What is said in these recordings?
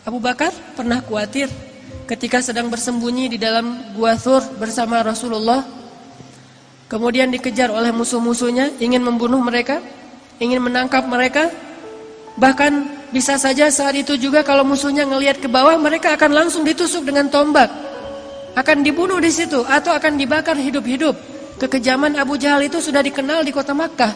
Abu Bakar pernah khawatir ketika sedang bersembunyi di dalam Gua Thur bersama Rasulullah. Kemudian dikejar oleh musuh-musuhnya, ingin membunuh mereka, ingin menangkap mereka. Bahkan bisa saja saat itu juga kalau musuhnya ngelihat ke bawah, mereka akan langsung ditusuk dengan tombak. Akan dibunuh di situ atau akan dibakar hidup-hidup. Kekejaman Abu Jahal itu sudah dikenal di kota Makkah.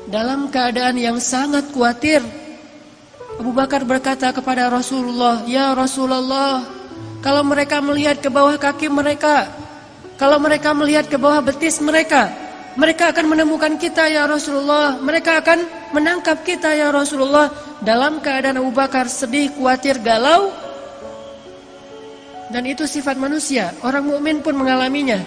Dalam keadaan yang sangat khawatir, Abu Bakar berkata kepada Rasulullah, "Ya Rasulullah, kalau mereka melihat ke bawah kaki mereka, kalau mereka melihat ke bawah betis mereka, mereka akan menemukan kita ya Rasulullah, mereka akan menangkap kita ya Rasulullah." Dalam keadaan Abu Bakar sedih, khawatir, galau. Dan itu sifat manusia, orang mukmin pun mengalaminya.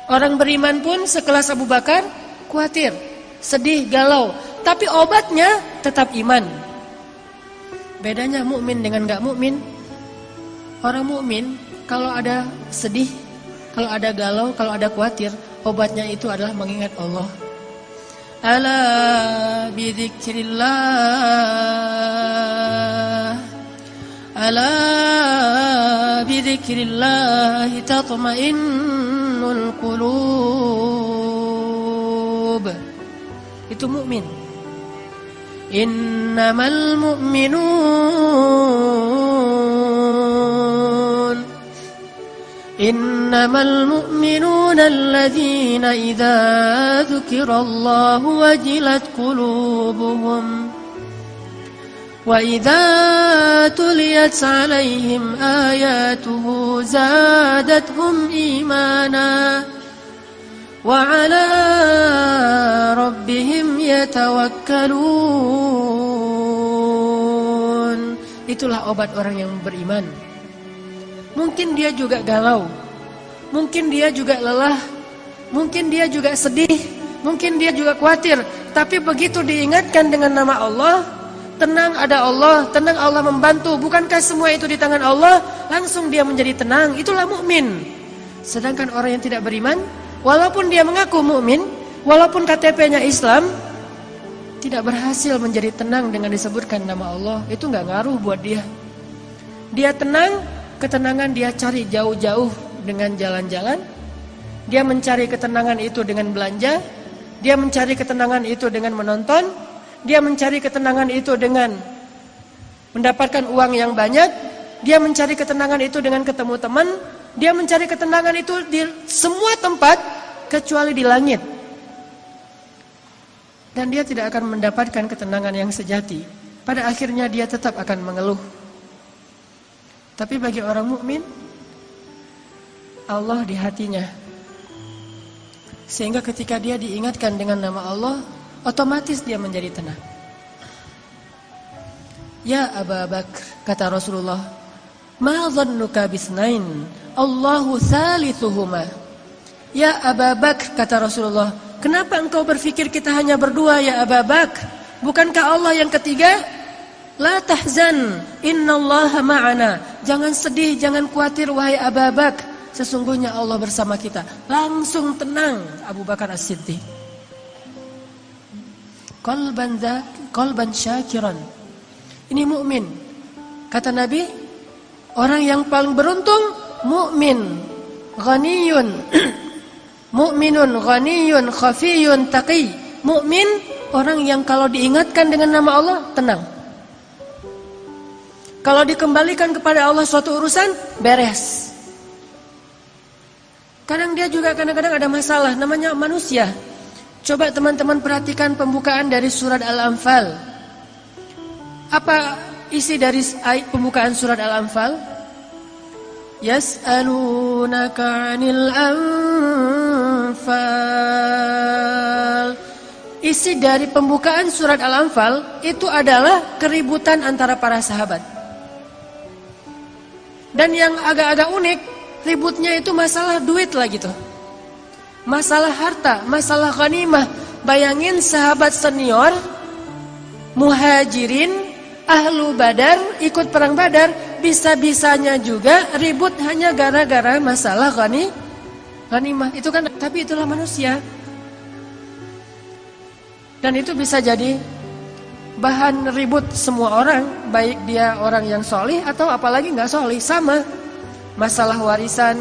Orang beriman pun sekelas Abu Bakar khawatir, sedih, galau, tapi obatnya tetap iman. Bedanya mukmin dengan enggak mukmin. Orang mukmin kalau ada sedih, kalau ada galau, kalau ada khawatir, obatnya itu adalah mengingat Allah. Ala bidzikrillah, ala bidzikrillah tatma'innul qulub. Itu mukmin. Innamal mu'minuna alladzina idza dzukirallahu wajilat qulubuhum wa idza tuliyat 'alaihim ayatuhu zadatuhum imana wa 'ala rabbihim yatawakkalun. Itulah obat orang yang beriman. Mungkin dia juga galau, mungkin dia juga lelah, mungkin dia juga sedih, mungkin dia juga khawatir. Tapi begitu diingatkan dengan nama Allah, tenang ada Allah, tenang Allah membantu. Bukankah semua itu di tangan Allah? Langsung dia menjadi tenang. Itulah mukmin. Sedangkan orang yang tidak beriman, walaupun dia mengaku mukmin, walaupun KTP-nya Islam, tidak berhasil menjadi tenang dengan disebutkan nama Allah. Itu nggak ngaruh buat dia. Dia tenang. Ketenangan dia cari jauh-jauh dengan jalan-jalan. Dia mencari ketenangan itu dengan belanja. Dia mencari ketenangan itu dengan menonton. Dia mencari ketenangan itu dengan mendapatkan uang yang banyak. Dia mencari ketenangan itu dengan ketemu teman. Dia mencari ketenangan itu di semua tempat kecuali di langit. Dan dia tidak akan mendapatkan ketenangan yang sejati. Pada akhirnya dia tetap akan mengeluh. Tapi bagi orang mukmin, Allah di hatinya. Sehingga ketika dia diingatkan dengan nama Allah, otomatis dia menjadi tenang. Ya Abu Bakar, kata Rasulullah, ma dhannuka bisnain, Allahu thalithuhuma. Ya Abu Bakar, kata Rasulullah, kenapa engkau berpikir kita hanya berdua ya Abu Bakar? Bukankah Allah yang ketiga? La tahzan, innallaha ma'ana. Jangan sedih, jangan khawatir wahai Abu Bakar. Sesungguhnya Allah bersama kita. Langsung tenang Abu Bakar As-Siddiq. Qalban syakiran. Ini mukmin. Kata Nabi, orang yang paling beruntung mukmin, ghaniyun. Mukminun ghaniyun khafiyun taqi. Mukmin orang yang kalau diingatkan dengan nama Allah tenang. Kalau dikembalikan kepada Allah suatu urusan, beres. Kadang dia juga kadang-kadang ada masalah, namanya manusia. Coba teman-teman perhatikan pembukaan dari surat Al-Anfal. Apa isi dari pembukaan surat Al-Anfal? Yas'alunaka 'anil anfal. Isi dari pembukaan surat Al-Anfal itu adalah keributan antara para sahabat. Dan yang agak-agak unik, ributnya itu masalah duit lah gitu. Masalah harta, masalah ghanimah. Bayangin sahabat senior, muhajirin, ahlu badar, ikut perang badar, bisa-bisanya juga ribut hanya gara-gara masalah ghanimah. Itu kan, tapi itulah manusia. Dan itu bisa jadi bahan ribut semua orang, baik dia orang yang solih atau apalagi nggak solih, sama. Masalah warisan,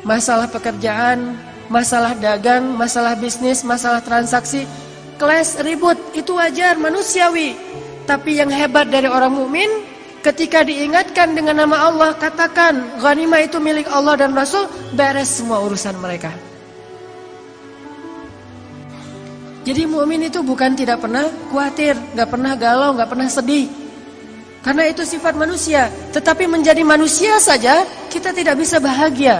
masalah pekerjaan, masalah dagang, masalah bisnis, masalah transaksi, clash, ribut, itu wajar, manusiawi. Tapi yang hebat dari orang mukmin, ketika diingatkan dengan nama Allah, katakan ghanimah itu milik Allah dan Rasul, beres semua urusan mereka. Jadi mukmin itu bukan tidak pernah khawatir, gak pernah galau, gak pernah sedih. Karena itu sifat manusia. Tetapi menjadi manusia saja kita tidak bisa bahagia.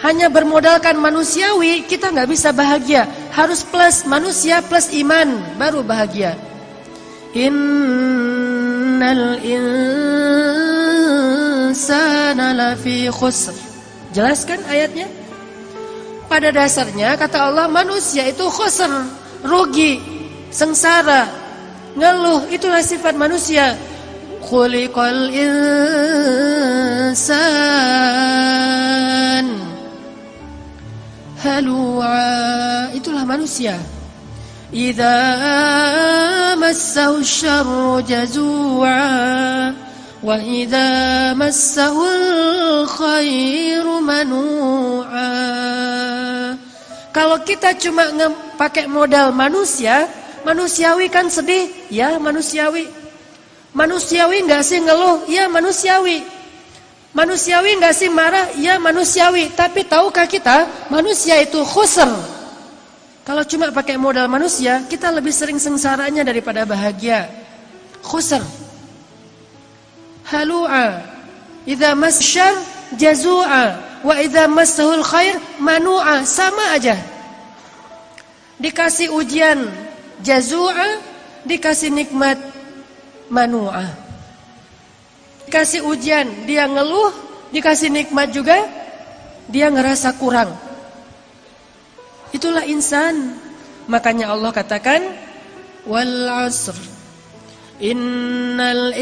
Hanya bermodalkan manusiawi kita gak bisa bahagia. Harus plus manusia plus iman baru bahagia. Innal insana lafi khusr. Jelaskan ayatnya. Pada dasarnya kata Allah manusia itu khusr, rugi, sengsara, ngeluh, itulah sifat manusia. Khuliqal insan halu'a, itulah manusia. Idza massahu syarru jazu'a wa idza massahul khairu manu'a. Kalau kita cuma pakai modal manusia, manusiawi kan sedih, ya manusiawi. Manusiawi enggak sih ngeluh, ya manusiawi. Manusiawi enggak sih marah, ya manusiawi. Tapi tahukah kita, manusia itu khusr. Kalau cuma pakai modal manusia, kita lebih sering sengsaranya daripada bahagia. Khusr. Halu'a. Idza masyar jazu'a. Wa idza massahul khair manu'a, sama aja. Dikasih ujian jazu'a, dikasih nikmat manu'a. Dikasih ujian dia ngeluh, dikasih nikmat juga dia ngerasa kurang. Itulah insan. Makanya Allah katakan wal 'asr innal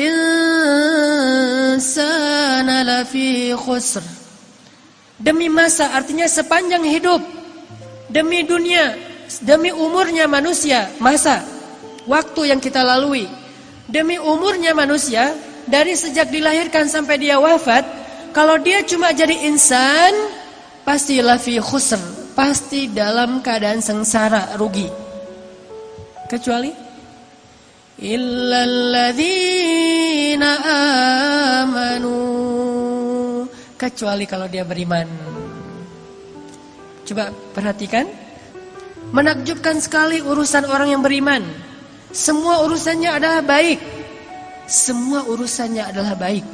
insana lafi khusr. Demi masa artinya sepanjang hidup, demi dunia, demi umurnya manusia, masa, waktu yang kita lalui, demi umurnya manusia, dari sejak dilahirkan sampai dia wafat, kalau dia cuma jadi insan, pasti lafi khusr, pasti dalam keadaan sengsara, rugi. Kecuali illalladzina amanu, kecuali kalau dia beriman. Coba perhatikan, menakjubkan sekali urusan orang yang beriman. Semua urusannya adalah baik. Semua urusannya adalah baik.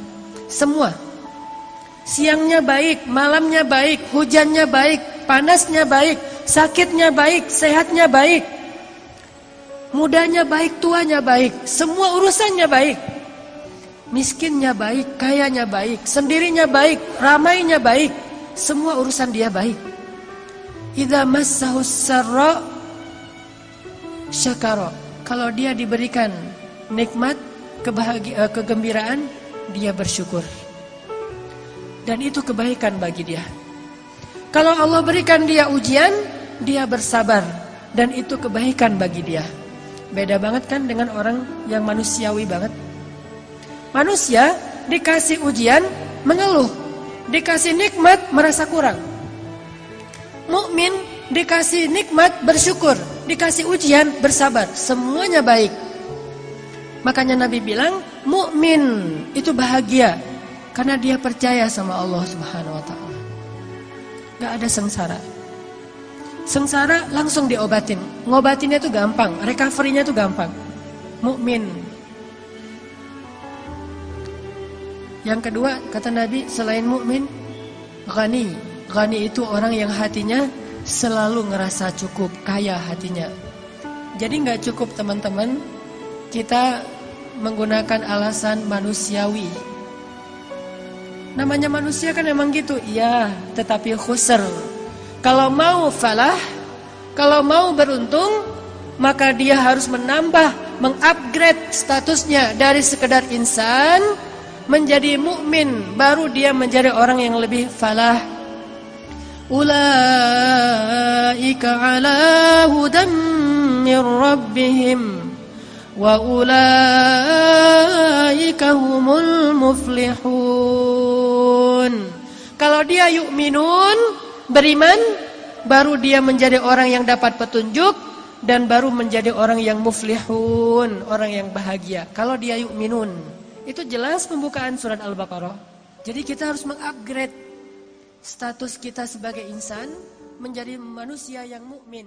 Semua. Siangnya baik, malamnya baik, hujannya baik, panasnya baik, sakitnya baik, sehatnya baik, mudanya baik, tuanya baik. Semua urusannya baik. Miskinnya baik, kayanya baik, sendirinya baik, ramainya baik, semua urusan dia baik. Idza massahus sarra syakara, kalau dia diberikan nikmat, kegembiraan, dia bersyukur. Dan itu kebaikan bagi dia. Kalau Allah berikan dia ujian, dia bersabar, dan itu kebaikan bagi dia. Beda banget kan dengan orang yang manusiawi banget. Manusia dikasih ujian mengeluh, dikasih nikmat merasa kurang. Mukmin dikasih nikmat bersyukur, dikasih ujian bersabar, semuanya baik. Makanya Nabi bilang mukmin itu bahagia karena dia percaya sama Allah Subhanahu wa taala. Gak ada sengsara. Sengsara langsung diobatin. Ngobatinnya itu gampang, recovery-nya itu gampang. Mukmin. Yang kedua, kata Nabi, selain mukmin, ghani. Ghani itu orang yang hatinya selalu ngerasa cukup, kaya hatinya. Jadi nggak cukup teman-teman, kita menggunakan alasan manusiawi. Namanya manusia kan emang gitu, iya, tetapi khusr. Kalau mau falah, kalau mau beruntung, maka dia harus menambah, mengupgrade statusnya dari sekedar insan menjadi mukmin, baru dia menjadi orang yang lebih falah. Ulaika ala hudam min rabbihim wa ulaika humul muflihun. Kalau dia yu'minun, beriman, baru dia menjadi orang yang dapat petunjuk dan baru menjadi orang yang muflihun, orang yang bahagia. Kalau dia yu'minun, itu jelas pembukaan surat Al-Baqarah. Jadi kita harus mengupgrade status kita sebagai insan menjadi manusia yang mukmin.